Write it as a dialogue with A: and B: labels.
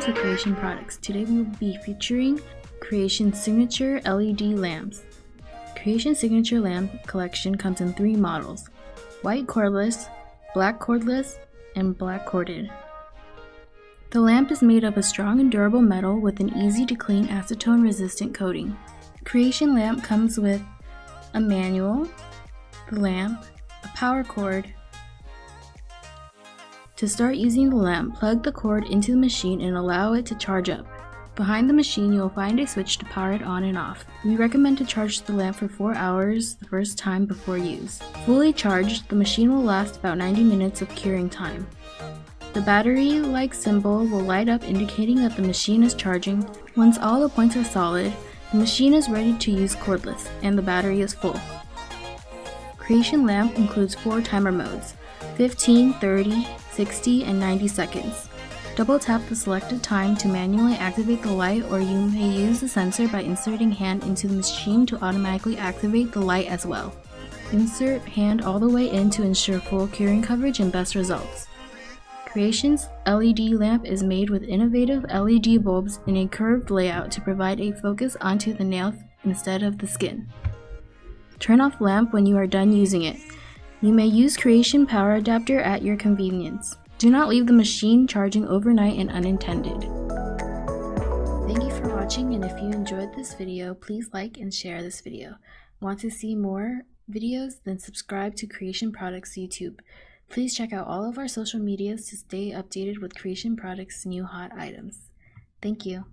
A: to Creation Products. Today we will be featuring Creation Signature LED lamps. Creation Signature lamp collection comes in 3 models: white cordless, black cordless, and black corded. The lamp is made of a strong and durable metal with an easy to clean acetone resistant coating. Creation lamp comes with a manual, the lamp, a power cord. To start using the lamp, plug the cord into the machine and allow it to charge up. Behind the machine, you will find a switch to power it on and off. We recommend to charge the lamp for 4 hours the first time before use. Fully charged, the machine will last about 90 minutes of curing time. The battery-like symbol will light up indicating that the machine is charging. Once all the points are solid, the machine is ready to use cordless, and the battery is full. Creation lamp includes 4 timer modes: 15, 30, 60, and 90 seconds. Double tap the selected time to manually activate the light, or you may use the sensor by inserting hand into the machine to automatically activate the light as well. Insert hand all the way in to ensure full curing coverage and best results. Creation's LED lamp is made with innovative LED bulbs in a curved layout to provide a focus onto the nail instead of the skin. Turn off lamp when you are done using it. You may use Creation power adapter at your convenience. Do not leave the machine charging overnight and unattended. Thank you for watching, and if you enjoyed this video, please like and share this video. Want to see more videos? Then subscribe to Creation Products YouTube. Please check out all of our social medias to stay updated with Creation Products' new hot items. Thank you.